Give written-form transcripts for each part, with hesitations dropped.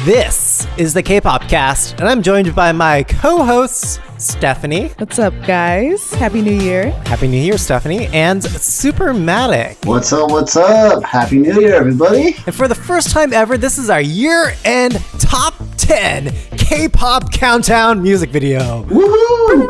This is the Kpopcast, and I'm joined by my co-hosts, Stephanie. What's up, guys? Happy New Year. Happy New Year, Stephanie. And Supermatic. What's up, what's up? Happy New Year, everybody. And for the first time ever, this is our year-end top 10 K-pop countdown music video. Woohoo!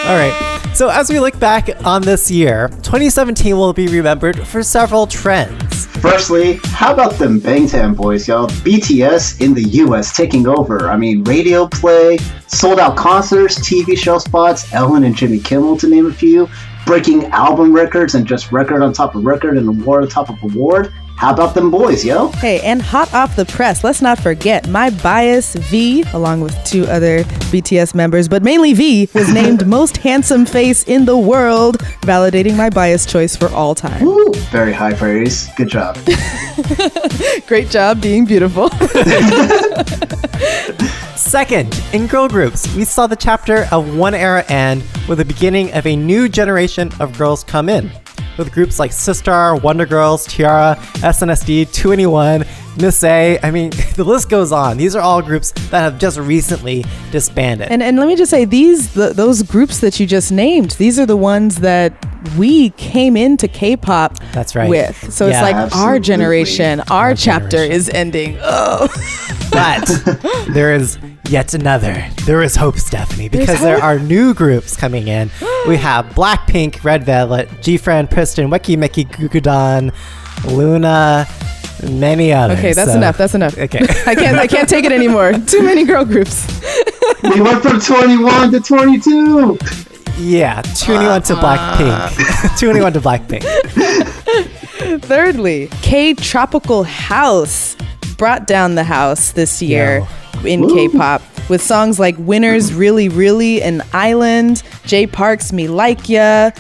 All right. So as we look back on this year, 2017 will be remembered for several trends. Firstly, how about them Bangtan boys, y'all? BTS in the US taking over. I mean, radio play, sold out concerts, TV show spots, Ellen and Jimmy Kimmel to name a few, breaking album records and just record on top of record and award on top of award. How about them boys, yo? Hey, and hot off the press, let's not forget my bias, V, along with two other BTS members, but mainly V, was named most handsome face in the world, validating my bias choice for all time. Woo! Very high praise. Good job. Great job being beautiful. Second, in girl groups, we saw the chapter of one era end with the beginning of a new generation of girls come in. With groups like Sistar, Wonder Girls, Tiara, SNSD, 2NE1, Miss A. I mean, the list goes on. These are all groups that have just recently disbanded. And let me just say, those groups that you just named, these are the ones that we came into K-pop That's right. with. So Yeah, it's like absolutely. our generation, our chapter is ending. Oh. But there is yet another. There is hope, Stephanie, because There's there hope? are new groups coming in. We have Blackpink, Red Velvet, G-Friend, Pristin, Weki Meki, Gugudan, Luna, many others. Okay, that's enough. That's enough. Okay. I can't take it anymore. Too many girl groups. We went from 21 to 22. Yeah, 2NE1 to Blackpink. 2NE1 to Blackpink. Thirdly, K-Tropical House brought down the house this year in Woo. K-pop with songs like Winners, Really Really, and Island, Jay Park's Me Like Ya,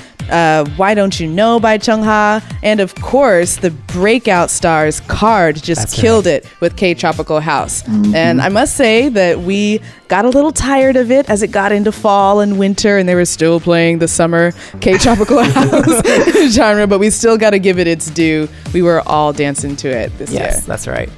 Why Don't You Know by Chungha, and of course the breakout stars Card just That's killed it with K-Tropical House. Mm-hmm. And I must say that we got a little tired of it as it got into fall and winter and they were still playing the summer K-Tropical House genre, but we still got to give it its due. We were all dancing to it this year. Yes, that's right.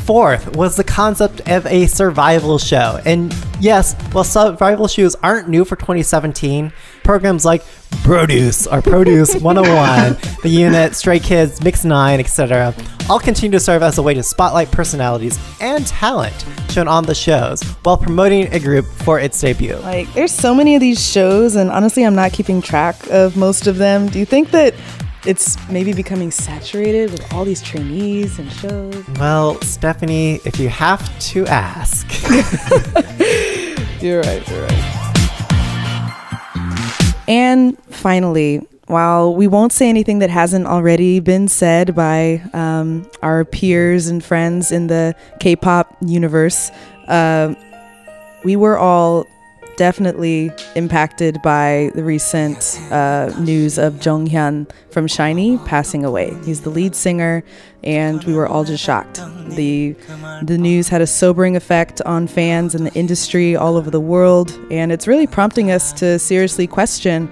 Fourth was the concept of a survival show. And yes, while survival shows aren't new for 2017, programs like Produce 101, The Unit, Stray Kids, Mix 9, etc. all continue to serve as a way to spotlight personalities and talent shown on the shows while promoting a group for its debut. Like, there's so many of these shows, and honestly, I'm not keeping track of most of them. Do you think that it's maybe becoming saturated with all these trainees and shows? Well, Stephanie, if you have to ask. You're right. And finally, while we won't say anything that hasn't already been said by our peers and friends in the K-pop universe, we were all definitely impacted by the recent news of Jong Hyun from SHINee passing away. He's the lead singer, and we were all just shocked. The news had a sobering effect on fans and the industry all over the world, and it's really prompting us to seriously question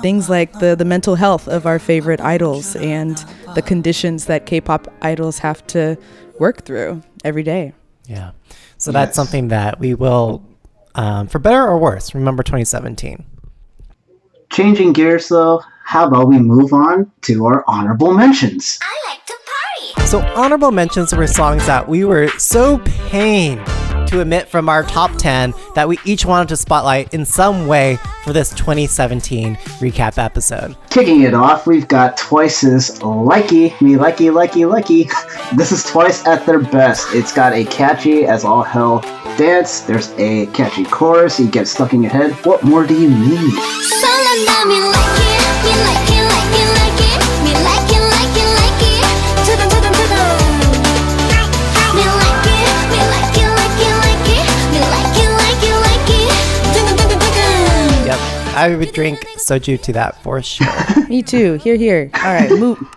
things like the mental health of our favorite idols and the conditions that K-pop idols have to work through every day. Yeah. So that's something that we will, for better or worse, remember 2017. Changing gears, though, how about we move on to our honorable mentions? I like to party. So honorable mentions were songs that we were so pained to omit from our top 10 that we each wanted to spotlight in some way for this 2017 recap episode. Kicking it off, we've got Twice's Likey, Me Likey, Likey, Likey. This is Twice at their best. It's got a catchy as all hell dance, there's a catchy chorus, you get stuck in your head. What more do you need? 설렌다 me like it, me like it, like it, like it, me like it, like it, like it. 두둔 두둔 두둔. Me like it, me like it, like it, like it, me like it, like it, like it. 두둔 두둔 두둔. Yep, I would drink soju to that for sure. Me too. Here. All right,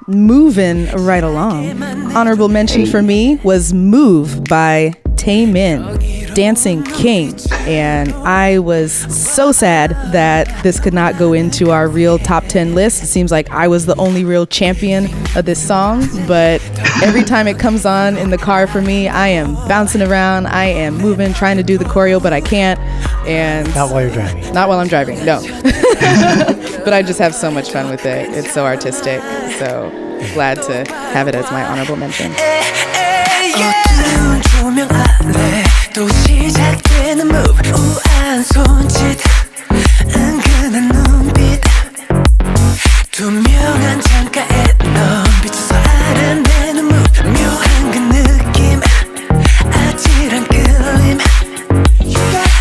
moving right along. Honorable mention for me was Move by Taemin, Dancing King. And I was so sad that this could not go into our real top 10 list. It seems like I was the only real champion of this song, but Every time it comes on in the car for me, I am bouncing around, I am moving, trying to do the choreo, but I can't. And Not while you're driving. not while I'm driving, no. But I just have so much fun with it. It's so artistic. So glad to have it as my honorable mention. 어두운 조명 아래 또 시작되는 move 우아한 손짓 은근한 눈빛 투명한 창가에 넌 비춰서 알아내는 move 묘한 그 느낌 아찔한 끌림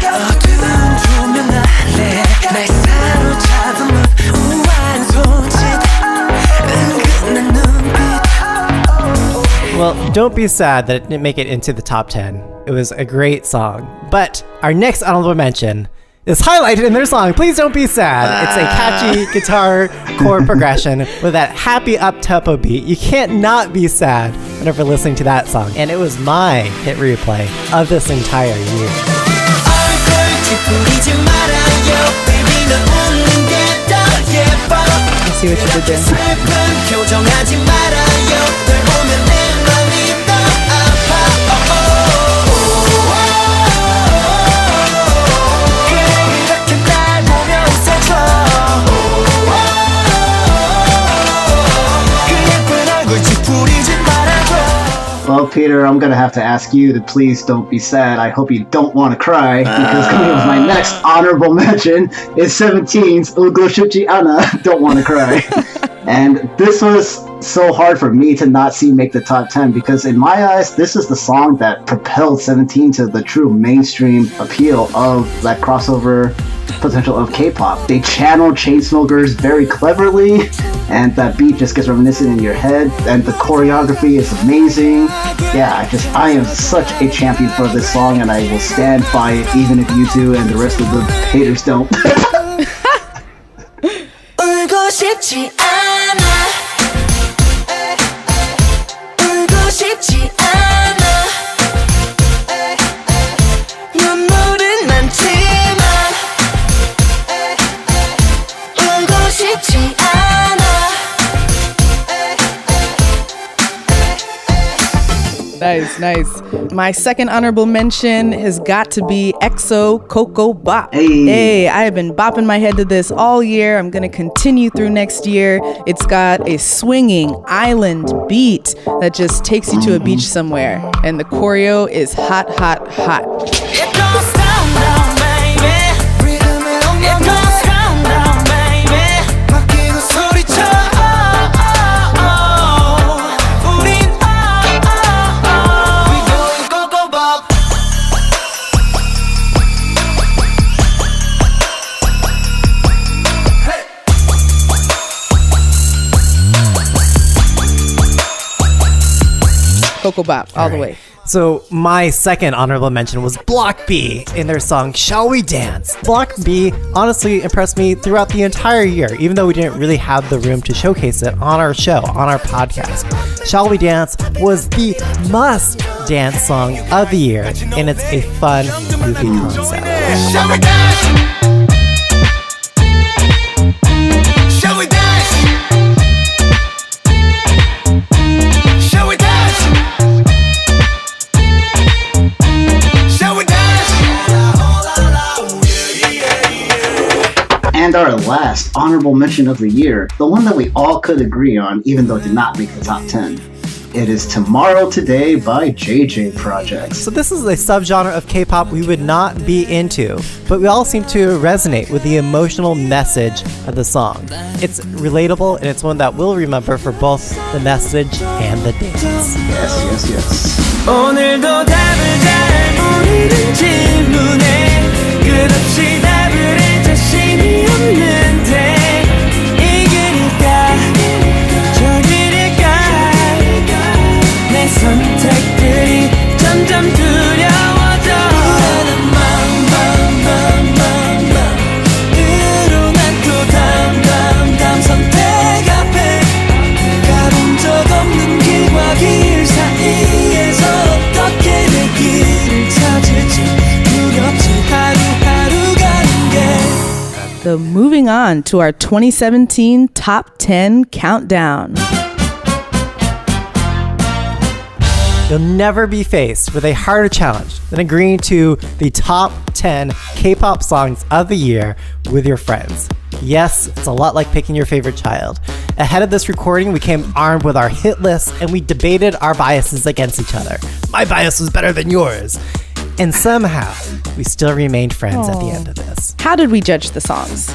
어두운 조명 아래 날 사로잡은 move 우아한 손짓 은근한 눈빛. Well, don't be sad that it didn't make it into the top 10. It was a great song. But our next honorable mention is highlighted in their song, Please Don't Be Sad. It's a catchy guitar chord progression with that happy up-tempo beat. You can't not be sad whenever listening to that song. And it was my hit replay of this entire year. I see what you did there. Well, Peter, I'm gonna have to ask you to please don't be sad. I hope you don't want to cry, because coming up with my next honorable mention is 17's Ugo Shipji Anna, Don't Want to Cry. And this was so hard for me to not see make the top 10, because in my eyes, this is the song that propelled 17 to the true mainstream appeal of that crossover potential of K-pop. They channel Chainsmokers very cleverly, and that beat just gets reminiscent in your head, and the choreography is amazing. Yeah, I am such a champion for this song, and I will stand by it even if you two and the rest of the haters don't. 울고 싶지 않아 울고 싶지 않아 눈물은 많지만 울고 싶지 않아. Nice, nice. My second honorable mention has got to be EXO Coco Bop. Hey, I have been bopping my head to this all year. I'm going to continue through next year. It's got a swinging island beat that just takes you to a beach somewhere. And the choreo is hot, hot, hot. It goes down, down, baby. It goes down, down, baby. 바뀌고 소리쳐. 우린 we going Coco Bop. Coco Bop, all the way. So my second honorable mention was Block B in their song Shall We Dance. Block B honestly impressed me throughout the entire year, even though we didn't really have the room to showcase it on our show, on our podcast. Shall We Dance was the must dance song of the year, and it's a fun, goofy concept. Shall we dance? Shall we dance? Shall we dance? Shall we dance? And our last honorable mention of the year, the one that we all could agree on, even though it did not make the top 10. It is Tomorrow Today by JJ Projects. So this is a subgenre of K-pop we would not be into, but we all seem to resonate with the emotional message of the song. It's relatable, and it's one that we'll remember for both the message and the dance. Yes, yes, yes. 오늘도 답을 잘 모르는 질문에 끝없이 답을 할 자신이 없는데 이길까 저길일까 내 선택들이 점점 두려워져 으로 난 또 다음 선택 앞에 가본 적 없는 길과 길 사이에서 어떻게 내 길을 찾을지 두렵지 하루하루 가는 게. So moving on to our 2017 Top 10 Countdown. You'll never be faced with a harder challenge than agreeing to the top 10 K-pop songs of the year with your friends. Yes, it's a lot like picking your favorite child. Ahead of this recording, we came armed with our hit list and we debated our biases against each other. My bias was better than yours. And somehow, we still remained friends at the end of this. How did we judge the songs?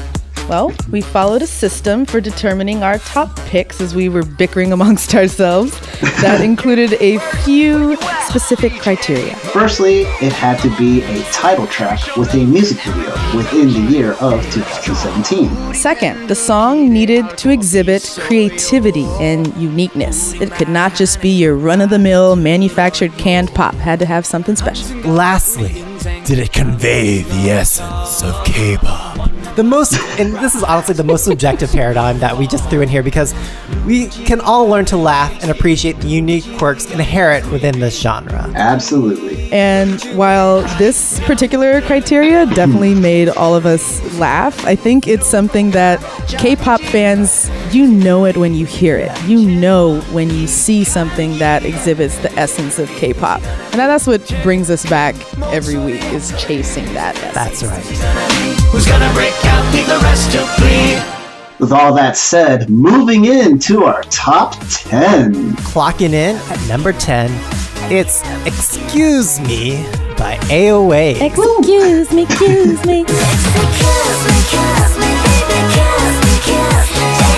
Well, we followed a system for determining our top picks as we were bickering amongst ourselves that included a few specific criteria. Firstly, it had to be a title track with a music video within the year of 2017. Second, the song needed to exhibit creativity and uniqueness. It could not just be your run-of-the-mill manufactured canned pop. Had to have something special. Lastly, did it convey the essence of K-pop? And this is honestly the most subjective paradigm that we just threw in here because we can all learn to laugh and appreciate the unique quirks inherent within this genre. Absolutely. And while this particular criteria definitely made all of us laugh, I think it's something that K-pop fans, you know it when you hear it. You know when you see something that exhibits the essence of K-pop. And that's what brings us back every week, is chasing that essence. That's right. Who's gonna break out, leave the rest to bleed? With all that said, moving into our top 10. Clocking in at number 10, it's Excuse Me by AOA. Excuse me, excuse me. Kiss me, kiss me, baby, kiss me, kiss me. Kiss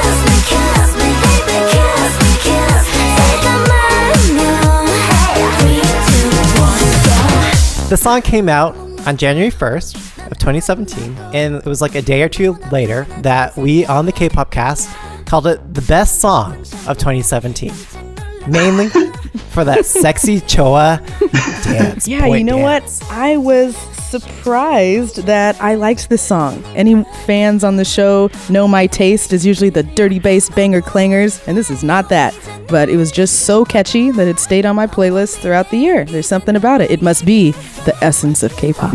me, kiss me, baby, kiss me, kiss me. The song came out on January 1st of 2017, and it was like a day or two later that we on the Kpopcast called it the best song of 2017. Mainly for that sexy Choa dance. Yeah, you know what? I was surprised that I liked this song. Any fans on the show know my taste is usually the dirty bass banger clangers, and this is not that. But it was just so catchy that it stayed on my playlist throughout the year. There's something about it. It must be the essence of K-pop.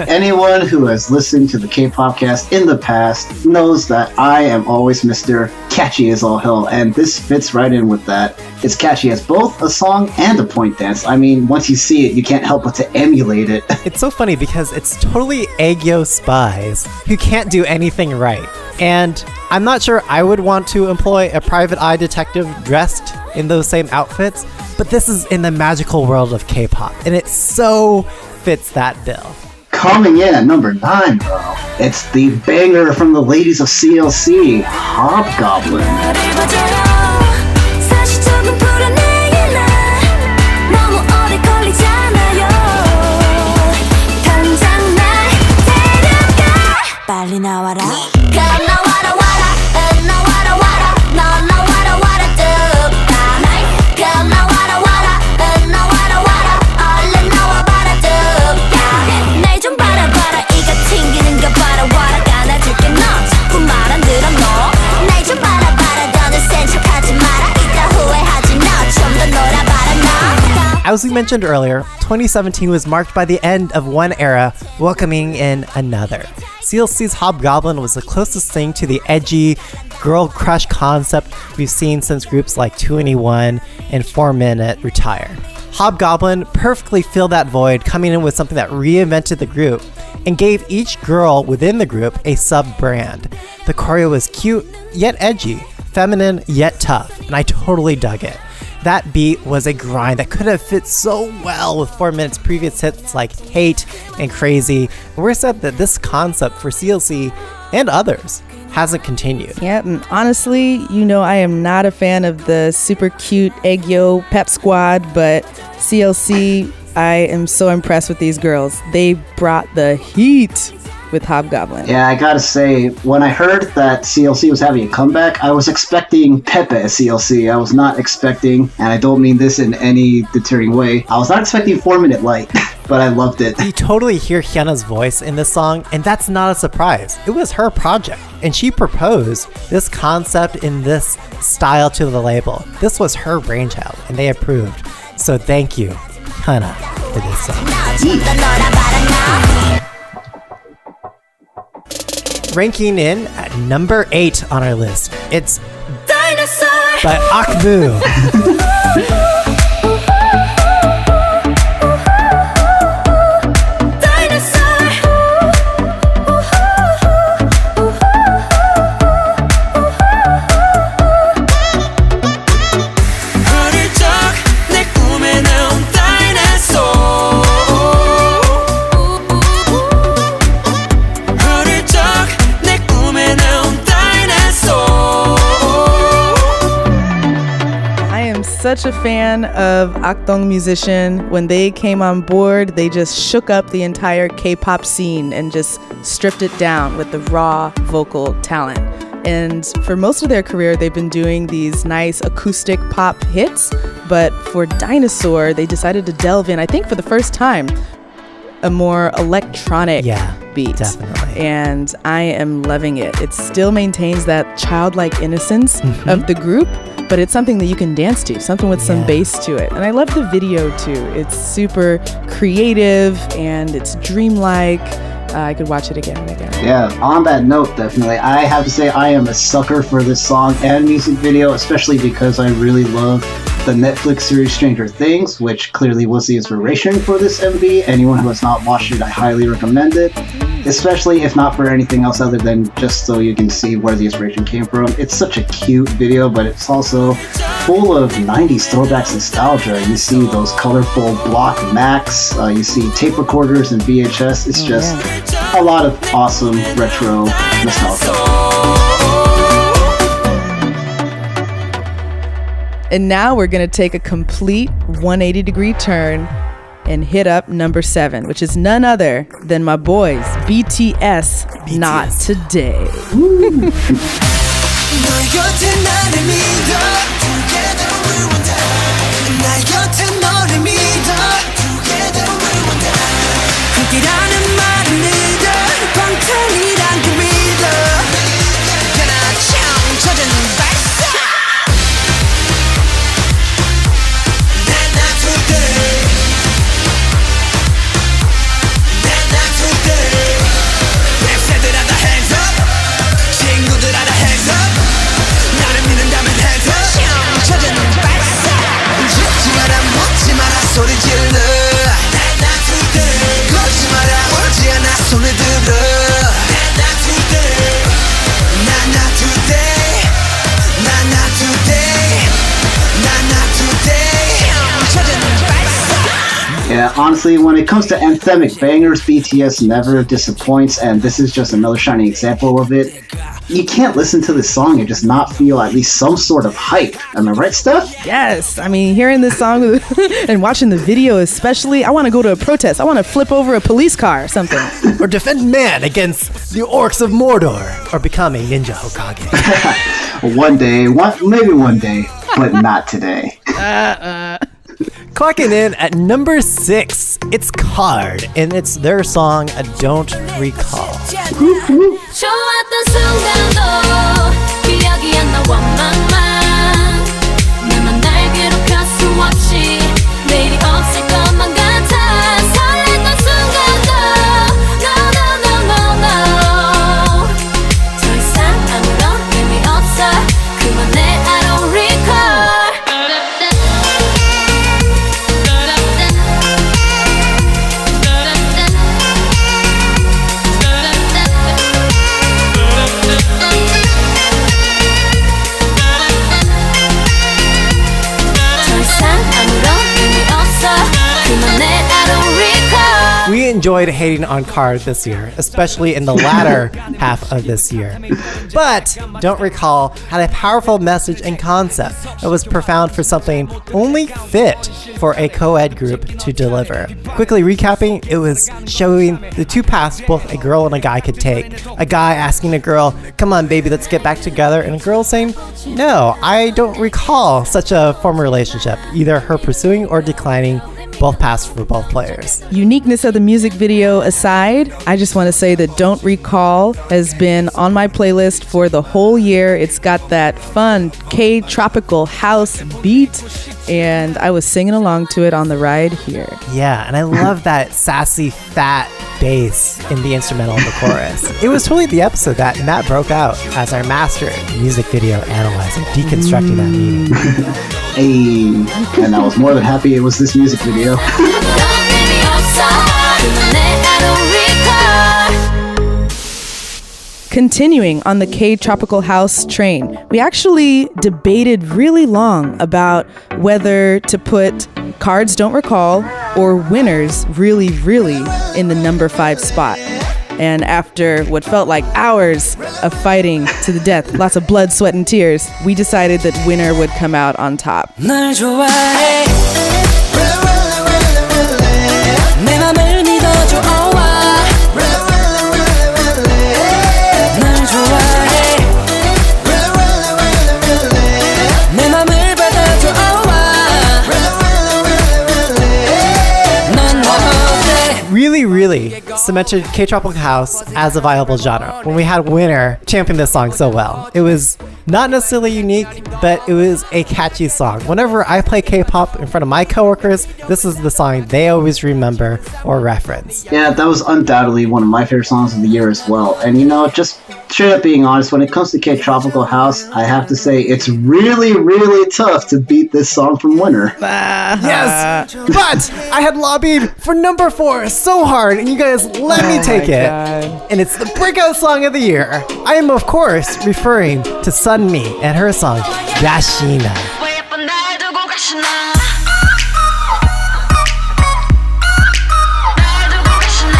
Anyone who has listened to the Kpopcast in the past knows that I am always Mr. Catchy as all hell, and this fits right in with that. It's catchy as both a song and a point dance. I mean, once you see it, you can't help but to emulate it. It's so funny because it's totally Aegyo spies who can't do anything right. And I'm not sure I would want to employ a private eye detective dressed in those same outfits, but this is in the magical world of K-pop, and it so fits that bill. Coming in at number 9, bro, it's the banger from the ladies of CLC, Hobgoblin. 빨리 나와라. Come 나와라 와라. 나와라 와라. 너 나와라 와라. 뚝딱. Come 나와라 와라. 나와라 와라. 얼른 나와봐라. 뚝딱. 날 좀 바라봐라. 이가 튕기는 거 봐라. 와라. 안아줄게 너. 자꾸 말 안 들어 너. 날 좀 바라봐라. 더는 센 척하지 마라. 이따 후회하지 너. 좀 더 놀아봐라 너. As we mentioned earlier, 2017 was marked by the end of one era, welcoming in another. CLC's Hobgoblin was the closest thing to the edgy girl crush concept we've seen since groups like 2NE1 and 4 Minute retired. Hobgoblin perfectly filled that void, coming in with something that reinvented the group and gave each girl within the group a sub-brand. The choreo was cute yet edgy, feminine yet tough, and I totally dug it. That beat was a grind that could have fit so well with 4 Minute's previous hits like Hate and Crazy. And we're sad that this concept for CLC and others hasn't continued. Yeah, and honestly, you know I am not a fan of the super cute Aegyo pep squad, but CLC, I am so impressed with these girls. They brought the heat with Hobgoblin. Yeah, I gotta say, when I heard that CLC was having a comeback, I was expecting Pepe as CLC. I was not expecting, and I don't mean this in any deterring way, I was not expecting 4 Minute Light, but I loved it. You totally hear Hyunna's voice in this song, and that's not a surprise. It was her project, and she proposed this concept in this style to the label. This was her brainchild, and they approved. So thank you, Hyunna, for this song. Ranking in at number 8 on our list, it's Dinosaur. by Akmu. 흐릿적 내 꿈에 나온 Dinosaur. 흐릿적 내 꿈에 나온 Dinosaur. I am such a fan of Akdong Musician. When they came on board, they just shook up the entire K-pop scene and just stripped it down with the raw vocal talent. And for most of their career, they've been doing these nice acoustic pop hits. But for Dinosaur, they decided to delve in, I think for the first time, a more electronic beat. Definitely. And I am loving it. It still maintains that childlike innocence of the group, but it's something that you can dance to, something with some bass to it. And I love the video too. It's super creative and it's dreamlike. I could watch it again and again. Yeah, on that note, definitely, I have to say I am a sucker for this song and music video, especially because I really love the Netflix series Stranger Things, which clearly was the inspiration for this MV. Anyone who has not watched it, I highly recommend it, especially if not for anything else other than just so you can see where the inspiration came from. It's such a cute video, but it's also full of 90s throwbacks nostalgia. You see those colorful block Macs, you see tape recorders and VHS. It's just a lot of awesome retro nostalgia. And now we're going to take a complete 180-degree turn and hit up number 7, which is none other than my boys, BTS. Not Today. 너의 곁에 나를 믿어 Together we will die 나의 곁에 너를 믿어 Together we will die 함께라는 말을 믿어 방탄이란 그 믿어 하나처럼 젖은 발사 Not today Not today 랩새들아 다 hands up 친구들아 다 hands up 나를 믿는다면 hands up 젖은 발사 죽지 마라 묻지 마라 소리 질러 Not today 걷지 마라 울지 않아 손을 들어 Not today Not today Not today Not today 젖은 발사 Yeah, honestly, when it comes to anthemic bangers, BTS never disappoints, and this is just another shining example of it. You can't listen to this song and just not feel at least some sort of hype. Am I right, Steph? Yes, I mean, hearing this song and watching the video especially, I want to go to a protest. I want to flip over a police car or something. Or defend man against the orcs of Mordor. Or become a ninja Hokage. One day, maybe one day, but not today. Clocking in at number 6, it's Card, and it's their song, Don't Recall. 좋았던 순간도 기억이 안 나 원망만 내맘 날 괴롭힐 수 없이 내일이 없을 것만 같아 설렜던 순간도 No no no no no 더 이상 아무런 의미 없어 그만해 I don't recall We enjoyed hating on Card this year, especially in the latter half of this year. But Don't Recall had a powerful message and concept that was profound for something only fit for a co-ed group to deliver. Quickly recapping, it was showing the two paths both a girl and a guy could take. A guy asking a girl, come on baby, let's get back together, and a girl saying, no, I don't recall such a former relationship, either her pursuing or declining. Both paths for both players. Uniqueness of the music video aside, I just want to say that Don't Recall has been on my playlist for the whole year. It's got that fun K-tropical house beat, and I was singing along to it on the ride here. Yeah, and I love that sassy, fat bass in the instrumental of the chorus. It was totally the episode that Matt broke out as our master music video analyzer, deconstructing that meaning. Hey, and I was more than happy it was this music video. Continuing on the K Tropical House train, we actually debated really long about whether to put Cards Don't Recall or Winners Really Really in the number 5 spot. And after what felt like hours of fighting to the death, lots of blood, sweat, and tears, we decided that Winner would come out on top. 널 좋아해 내 맘을 믿어줘 널 좋아해 내 맘을 받아줘 넌 어때 Really, really cemented K-Tropical House as a viable genre when we had Winner champion this song so well. It was not necessarily unique, but it was a catchy song. Whenever I play K-pop in front of my coworkers, this is the song they always remember or reference. Yeah, that was undoubtedly one of my favorite songs of the year as well. And just straight up being honest, when it comes to K-Tropical House, I have to say it's really, really tough to beat this song from Winner. Yes, but I had lobbied for number 4 so hard, and you guys let me take it. And it's the breakout song of the year. I am, of course, referring to Sunmi and her song, Yashina. 왜 예쁜 날 두고 가시나 날 두고 가시나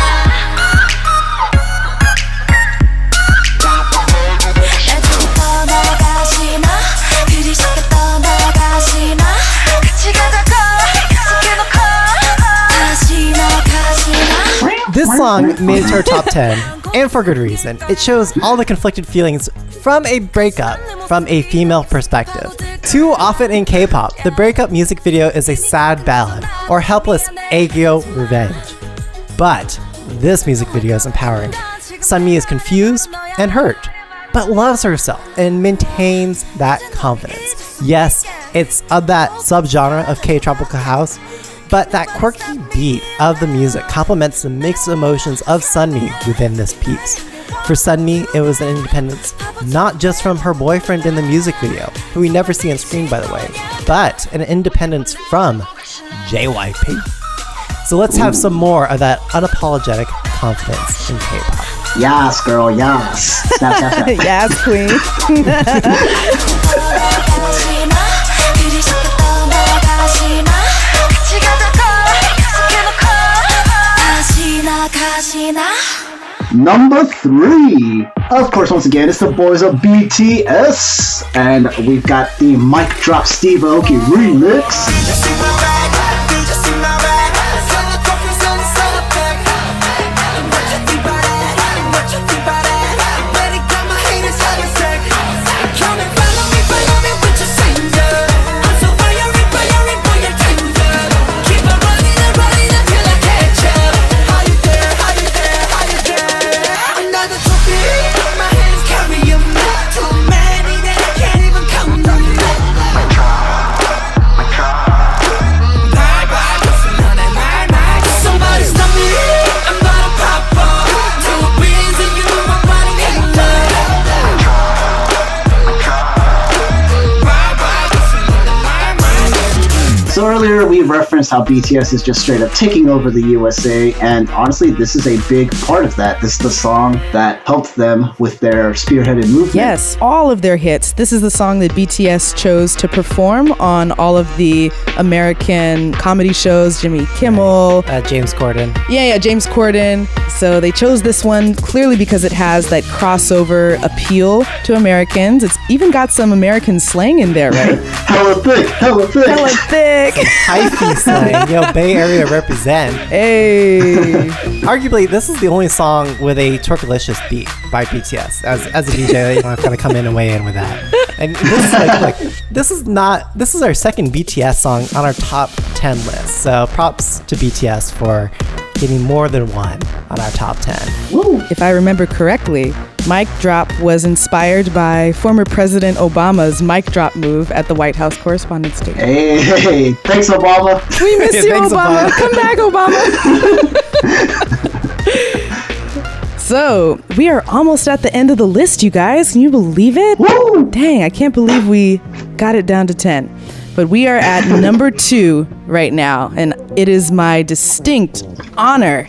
날 두고 떠나가시나 그리 쉽게 떠나가시나 같이 가자고 약속해놓고 가시나 가시나 This song made it to our top 10, and for good reason. It shows all the conflicted feelings from a breakup from a female perspective. Too often in K-pop, the breakup music video is a sad ballad or helpless aegyo revenge. But this music video is empowering. Sunmi is confused and hurt, but loves herself and maintains that confidence. Yes, it's of that subgenre of K-Tropical House, but that quirky beat of the music complements the mixed emotions of Sunmi within this piece. For Sunmi, it was an independence not just from her boyfriend in the music video, who we never see on screen by the way, but an independence from JYP. So let's have some more of that unapologetic confidence in K-pop. Yes, girl, yes. Snap, snap, snap. Yes, queen. 떠나가시나 그리 쉽게 떠나가시나 같이 가자고 약속해놓고 가시나 가시나 Number 3. Of course, once again, it's the boys of BTS. And we've got the Mic Drop Steve Aoki remix. So earlier we referenced how BTS is just straight up taking over the USA, and honestly this is a big part of that. This is the song that helped them with their spearheaded movement. Yes, all of their hits. This is the song that BTS chose to perform on all of the American comedy shows, Jimmy Kimmel. James Corden. Yeah, James Corden. So they chose this one clearly because it has that crossover appeal to Americans. It's even got some American slang in there, right? Hella thick, hella thick. Hella thick. Hyphy slang. Yo, Bay Area represent. Hey. Arguably, this is the only song with a Twerkalicious beat by BTS. As a DJ, you know, I've got to come in and weigh in with that. And this is this is our second BTS song on our top 10 list. So props to BTS for getting more than one on our top 10. Woo. If I remember correctly, Mic Drop was inspired by former President Obama's mic drop move at the White House Correspondents' Table. Hey, thanks Obama. We miss you, Thanks, Obama. Obama. Come back, Obama. So we are almost at the end of the list, you guys. Can you believe it? Woo! Dang, I can't believe we got it down to 10. But we are at number 2 right now, and it is my distinct honor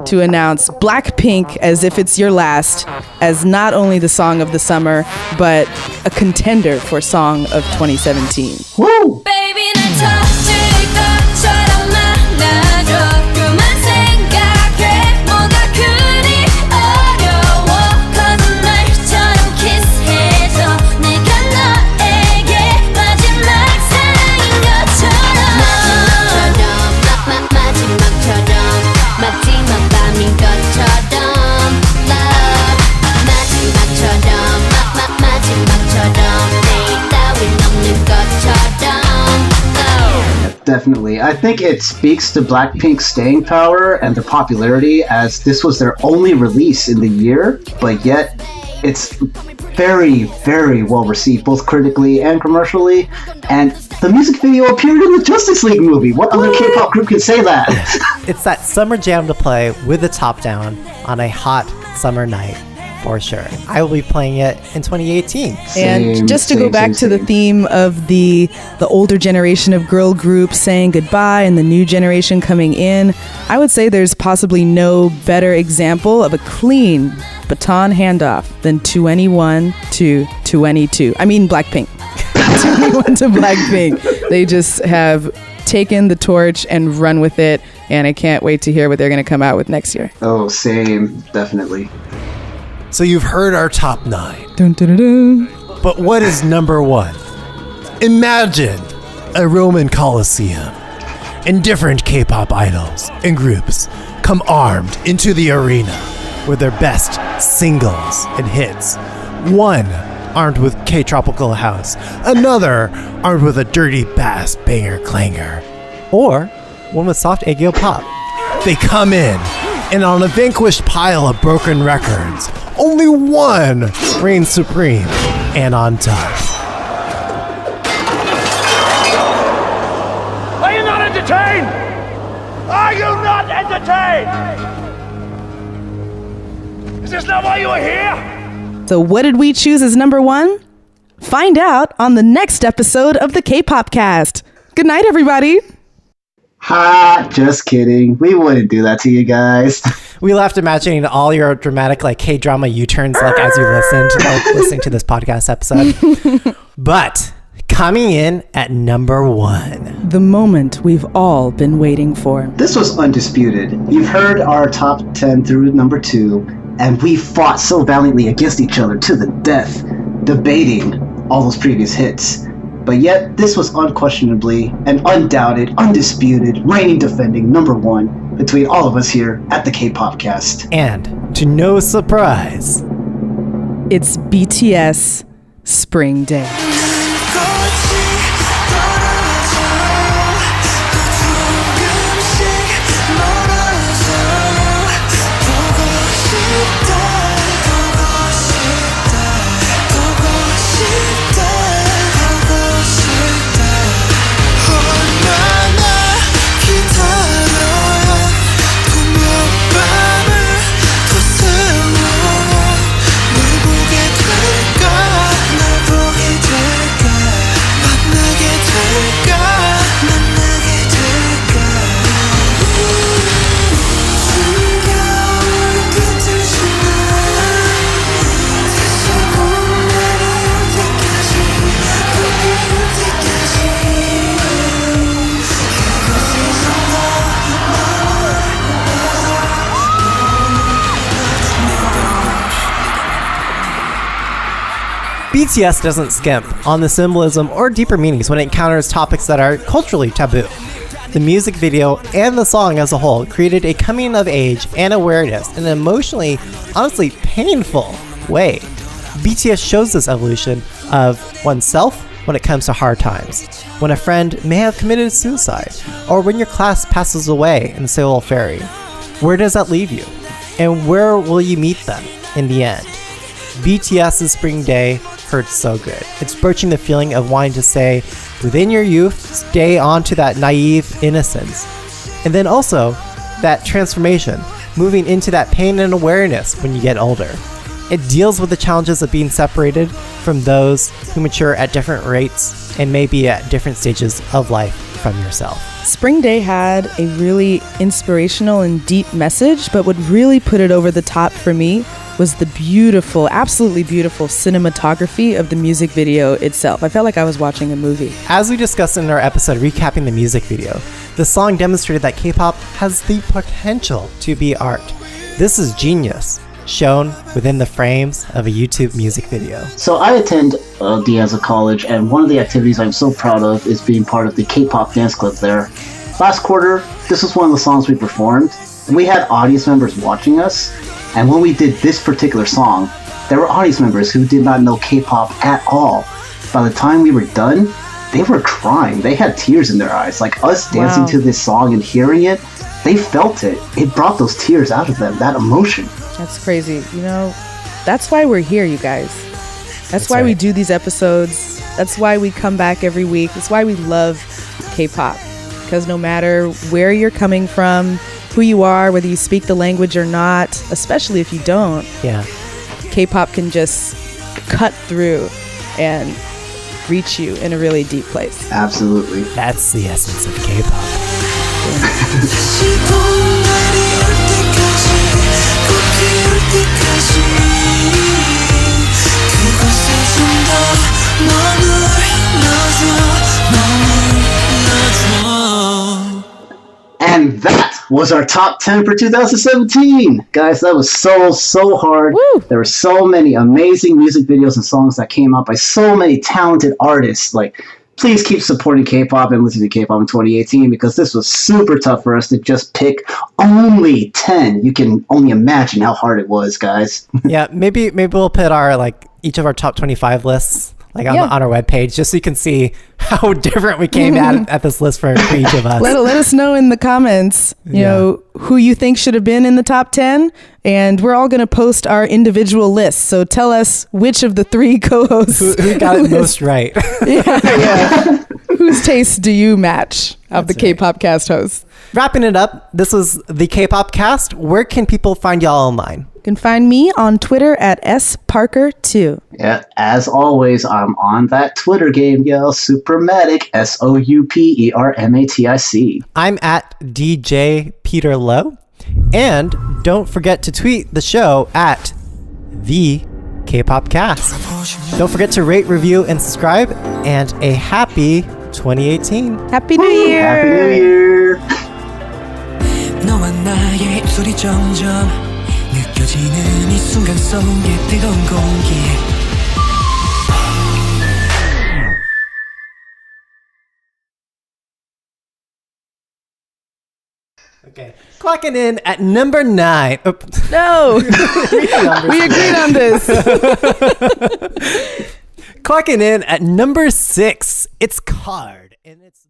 to announce Blackpink As If It's Your Last as not only the song of the summer, but a contender for song of 2017. Woo! Baby 날 터질 것처럼 만나줘 그만 생각해 뭐가 그리 어려워 거짓말처럼 키스해줘 내가 너에게 마지막 사랑인 것처럼 마지막처럼 마지막 밤인 것처럼 love 마지막처럼 마지막처럼 내일 따윈 없는 것처럼 Definitely. I think it speaks to Blackpink's staying power and their popularity, as this was their only release in the year, but yet it's very, very well received, both critically and commercially. And the music video appeared in the Justice League movie. What other K-pop group can say that? It's that summer jam to play with the top down on a hot summer night. For sure. I will be playing it in 2018. And just to go back to the theme of the older generation of girl groups saying goodbye and the new generation coming in, I would say there's possibly no better example of a clean baton handoff than 2NE1 to 2NE2. I mean Blackpink. 2NE1 to Blackpink. They just have taken the torch and run with it, and I can't wait to hear what they're going to come out with next year. Oh, same. Definitely. So you've heard our top 9. Dun, dun, dun, dun. But what is number 1? Imagine a Roman Colosseum and different K-pop idols and groups come armed into the arena with their best singles and hits. One armed with K-Tropical House, another armed with a dirty bass banger clanger. Or one with soft aegyo pop. They come in, and on a vanquished pile of broken records, only one reigns supreme and on top. Are you not entertained? Are you not entertained? Is this not why you are here? So what did we choose as number 1? Find out on the next episode of the Kpopcast. Good night, everybody. Ha! Just kidding. We wouldn't do that to you guys. We laughed imagining all your dramatic like K-drama U-turns like as you listening to this podcast episode. But coming in at number 1. The moment we've all been waiting for. This was undisputed. You've heard our top 10 through number 2, and we fought so valiantly against each other to the death, debating all those previous hits. But yet, this was unquestionably an undoubted, undisputed, reigning defending number 1 between all of us here at the Kpopcast. And to no surprise, It's BTS Spring Day. BTS doesn't skimp on the symbolism or deeper meanings when it encounters topics that are culturally taboo. The music video and the song as a whole created a coming of age and awareness in an emotionally, honestly painful way. BTS shows this evolution of oneself when it comes to hard times, when a friend may have committed suicide, or when your class passes away in the Seoul ferry. Where does that leave you? And where will you meet them in the end? BTS's Spring Day hurts so good. It's broaching the feeling of wanting to say, within your youth, stay on to that naive innocence. And then also, that transformation, moving into that pain and awareness when you get older. It deals with the challenges of being separated from those who mature at different rates and maybe at different stages of life from yourself. Spring Day had a really inspirational and deep message, but what really put it over the top for me was the beautiful, absolutely beautiful cinematography of the music video itself. I felt like I was watching a movie. As we discussed in our episode recapping the music video, the song demonstrated that K-pop has the potential to be art. This is genius, shown within the frames of a YouTube music video. So I attend Diaz College, and one of the activities I'm so proud of is being part of the Kpop dance club there. Last quarter, this was one of the songs we performed. We had audience members watching us, and when we did this particular song, there were audience members who did not know K-pop at all. By the time we were done, they were crying. They had tears in their eyes. Like us dancing to this song and hearing it, they felt it. It brought those tears out of them, that emotion. That's crazy. You know, that's why we're here, you guys. That's why we do these episodes. That's why we come back every week. That's why we love K-pop. Because no matter where you're coming from, who you are, whether you speak the language or not, especially if you don't, K-pop can just cut through and reach you in a really deep place. Absolutely. That's the essence of K-pop. And that was our top 10 for 2017. Guys, that was so hard. Woo! There were so many amazing music videos and songs that came out by so many talented artists. Like, please keep supporting K-pop and listening to K-pop in 2018, because this was super tough for us to just pick only 10. You can only imagine how hard it was, guys. Yeah, maybe we'll put our each of our top 25 lists on our webpage, just so you can see how different we came at this list for each of us. Let us know in the comments, you know, who you think should have been in the top 10, and we're all going to post our individual lists. So tell us which of the three co-hosts who got it most right. Whose tastes do you match of the Kpopcast hosts? Wrapping it up, this was the Kpopcast. Where can people find y'all online? You can find me on Twitter at sparker2. Yeah, as always, I'm on that Twitter game, yo. Supermatic, SOUPERMATIC. I'm at DJ Peter Lowe. And don't forget to tweet the show at the Kpopcast. Don't forget to rate, review, and subscribe. And a happy 2018. Happy New Year! Happy New Year! 너와 나의 입술이 점점 느껴지는 이 순간 속에 뜨거운 공기. Okay. Clocking in at number 9. No! We agreed on this. Clocking in at number 6. It's Card. And it's